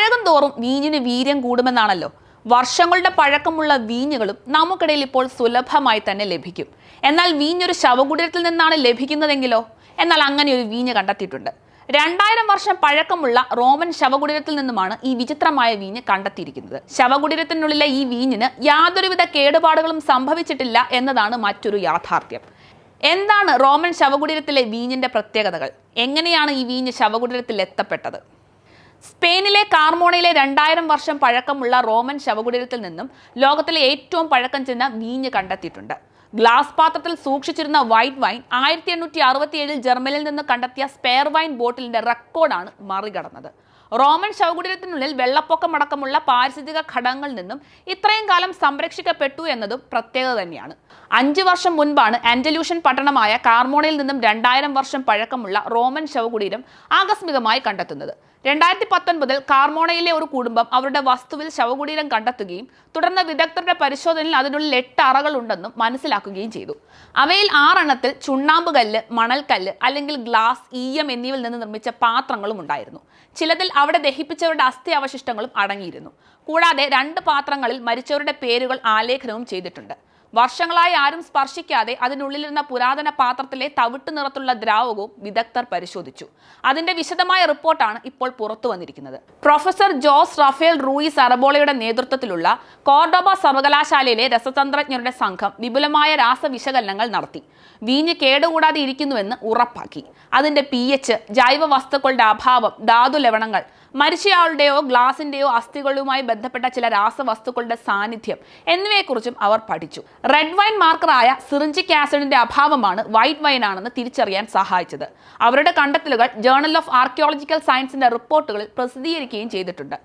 പഴകും തോറും വീഞ്ഞിന് വീര്യം കൂടുമെന്നാണല്ലോ. വർഷങ്ങളുടെ പഴക്കമുള്ള വീഞ്ഞുകളും നമുക്കിടയിൽ ഇപ്പോൾ സുലഭമായി തന്നെ ലഭിക്കും. എന്നാൽ വീഞ്ഞൊരു ശവകുടീരത്തിൽ നിന്നാണ് ലഭിക്കുന്നതെങ്കിലോ? എന്നാൽ അങ്ങനെ ഒരു വീഞ്ഞ് കണ്ടെത്തിയിട്ടുണ്ട്. 2000 വർഷം പഴക്കമുള്ള റോമൻ ശവകുടീരത്തിൽ നിന്നുമാണ് ഈ വിചിത്രമായ വീഞ്ഞ് കണ്ടെത്തിയിരിക്കുന്നത്. ശവകുടീരത്തിനുള്ളിലെ ഈ വീഞ്ഞിന് യാതൊരുവിധ കേടുപാടുകളും സംഭവിച്ചിട്ടില്ല എന്നതാണ് മറ്റൊരു യാഥാർത്ഥ്യം. എന്താണ് റോമൻ ശവകുടീരത്തിലെ വീഞ്ഞിന്റെ പ്രത്യേകതകൾ? എങ്ങനെയാണ് ഈ വീഞ്ഞ് ശവകുടീരത്തിൽ എത്തപ്പെട്ടത്? സ്പെയിനിലെ കാർമോണയിലെ 2000 വർഷം പഴക്കമുള്ള റോമൻ ശവകുടീരത്തിൽ നിന്നും ലോകത്തിലെ ഏറ്റവും പഴക്കം ചെന്ന വീഞ്ഞ് കണ്ടെത്തിയിട്ടുണ്ട്. ഗ്ലാസ് പാത്രത്തിൽ സൂക്ഷിച്ചിരുന്ന വൈറ്റ് വൈൻ 1867 ജർമ്മനിയിൽ നിന്ന് കണ്ടെത്തിയ സ്പെയർ വൈൻ ബോട്ടിലിന്റെ റെക്കോർഡാണ് മറികടന്നത്. റോമൻ ശവകുടീരത്തിനുള്ളിൽ വെള്ളപ്പൊക്കമടക്കമുള്ള പാരിസ്ഥിതിക ഘടകങ്ങളിൽ നിന്നും ഇത്രയും കാലം സംരക്ഷിക്കപ്പെട്ടു എന്നതും പ്രത്യേകത തന്നെയാണ്. 5 വർഷം മുൻപാണ് ആൻഡലൂഷ്യൻ പട്ടണമായ കാർമോണയിൽ നിന്നും 2000 വർഷം പഴക്കമുള്ള റോമൻ ശവകുടീരം ആകസ്മികമായി കണ്ടെത്തുന്നത്. 2019 കാർമോണയിലെ ഒരു കുടുംബം അവരുടെ വസ്തുവിൽ ശവകുടീരം കണ്ടെത്തുകയും തുടർന്ന് വിദഗ്ധരുടെ പരിശോധനയിൽ അതിനുള്ളിൽ 8 അറകൾ ഉണ്ടെന്നും മനസ്സിലാക്കുകയും ചെയ്തു. അവയിൽ 6 എണ്ണത്തിൽ ചുണ്ണാമ്പുകല്ല്, മണൽക്കല്ല് അല്ലെങ്കിൽ ഗ്ലാസ്, ഈയം എന്നിവയിൽ നിന്ന് നിർമ്മിച്ച പാത്രങ്ങളും ഉണ്ടായിരുന്നു. ചിലതിൽ അവിടെ ദഹിപ്പിച്ചവരുടെ അസ്ഥി അവശിഷ്ടങ്ങളും അടങ്ങിയിരുന്നു. കൂടാതെ 2 പാത്രങ്ങളിൽ മരിച്ചവരുടെ പേരുകൾ ആലേഖനവും ചെയ്തിട്ടുണ്ട്. വർഷങ്ങളായി ആരും സ്പർശിക്കാതെ അതിനുള്ളിലിരുന്ന പുരാതന പാത്രത്തിലെ തവിട്ട് നിറത്തുള്ള ദ്രാവകവും വിദഗ്ധർ പരിശോധിച്ചു. അതിന്റെ വിശദമായ റിപ്പോർട്ടാണ് ഇപ്പോൾ പുറത്തു വന്നിരിക്കുന്നത്. പ്രൊഫസർ ജോസ് റാഫേൽ റൂയിസ് അറബോളയുടെ നേതൃത്വത്തിലുള്ള കോർഡോബ സർവകലാശാലയിലെ രസതന്ത്രജ്ഞരുടെ സംഘം വിപുലമായ രാസവിശകലനങ്ങൾ നടത്തി. വീഞ്ഞ് കേടുകൂടാതെ ഇരിക്കുന്നുവെന്ന് ഉറപ്പാക്കി. അതിന്റെ pH, ജൈവ വസ്തുക്കളുടെ അഭാവം, ധാതു ലവണങ്ങൾ, മരിച്ചയാളുടെയോ ഗ്ലാസിന്റെയോ അസ്ഥികളുമായി ബന്ധപ്പെട്ട ചില രാസവസ്തുക്കളുടെ സാന്നിധ്യം എന്നിവയെക്കുറിച്ചും അവർ പഠിച്ചു. റെഡ് വൈൻ മാർക്കറായ സിറിഞ്ചിക് ആസിഡിന്റെ അഭാവമാണ് വൈറ്റ് വൈൻ ആണെന്ന് തിരിച്ചറിയാൻ സഹായിച്ചത്. അവരുടെ കണ്ടെത്തലുകൾ ജേർണൽ ഓഫ് ആർക്കിയോളജിക്കൽ സയൻസിന്റെ റിപ്പോർട്ടുകളിൽ പ്രസിദ്ധീകരിക്കുകയും ചെയ്തിട്ടുണ്ട്.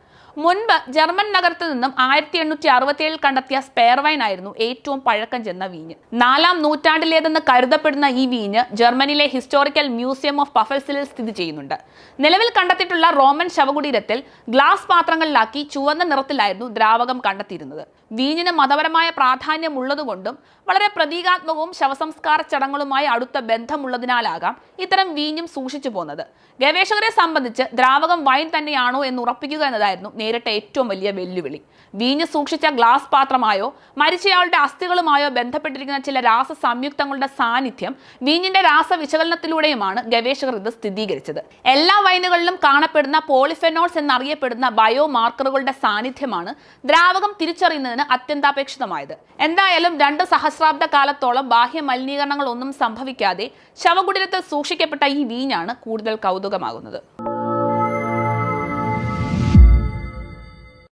മുൻപ് ജർമ്മൻ നഗരത്തിൽ നിന്നും 1867 കണ്ടെത്തിയ സ്പെയർ വൈൻ ആയിരുന്നു ഏറ്റവും പഴക്കം ചെന്ന വീഞ്ഞ്. 4-ാം നൂറ്റാണ്ടിലേതെന്ന് കരുതപ്പെടുന്ന ഈ വീഞ്ഞ് ജർമ്മനിയിലെ ഹിസ്റ്റോറിക്കൽ മ്യൂസിയം ഓഫ് പഫൽസിലിൽ സ്ഥിതി ചെയ്യുന്നുണ്ട്. നിലവിൽ കണ്ടെത്തിയിട്ടുള്ള റോമൻ ശവകുടീരത്തിൽ ഗ്ലാസ് പാത്രങ്ങളിലാക്കി ചുവന്ന നിറത്തിലായിരുന്നു ദ്രാവകം കണ്ടെത്തിയിരുന്നത്. വീഞ്ഞിന് മതപരമായ പ്രാധാന്യം ഉള്ളതുകൊണ്ടും വളരെ പ്രതീകാത്മകവും ശവസംസ്കാര ചടങ്ങുകളുമായി അടുത്ത ബന്ധമുള്ളതിനാലാകാം ഇത്തരം വീഞ്ഞും സൂക്ഷിച്ചു പോകുന്നത്. ഗവേഷകരെ സംബന്ധിച്ച് ദ്രാവകം വൈൻ തന്നെയാണോ എന്ന് ഉറപ്പിക്കുക എന്നതായിരുന്നു നേരിട്ട ഏറ്റവും വലിയ വെല്ലുവിളി. വീഞ്ഞ് സൂക്ഷിച്ച ഗ്ലാസ് പാത്രമായോ മരിച്ചയാളുടെ അസ്ഥികളുമായോ ബന്ധപ്പെട്ടിരിക്കുന്ന ചില രാസ സംയുക്തങ്ങളുടെ സാന്നിധ്യം വീഞ്ഞിന്റെ രാസവിശകലനത്തിലൂടെയുമാണ് ഗവേഷകർ ഇത് സ്ഥിരീകരിച്ചത്. എല്ലാ വൈനുകളിലും കാണപ്പെടുന്ന പോളിഫെനോൾസ് എന്നറിയപ്പെടുന്ന ബയോ മാർക്കറുകളുടെ സാന്നിധ്യമാണ് ദ്രാവകം തിരിച്ചറിയുന്നതിന് അത്യന്താപേക്ഷിതമായത്. എന്തായാലും 2 സഹസ്രാബ്ദ കാലത്തോളം ബാഹ്യ മലിനീകരണങ്ങൾ ഒന്നും സംഭവിക്കാതെ ശവകുടീരത്തിൽ സൂക്ഷിക്കപ്പെട്ട ഈ വീഞ്ഞാണ് കൂടുതൽ കൗതുകമാകുന്നത്.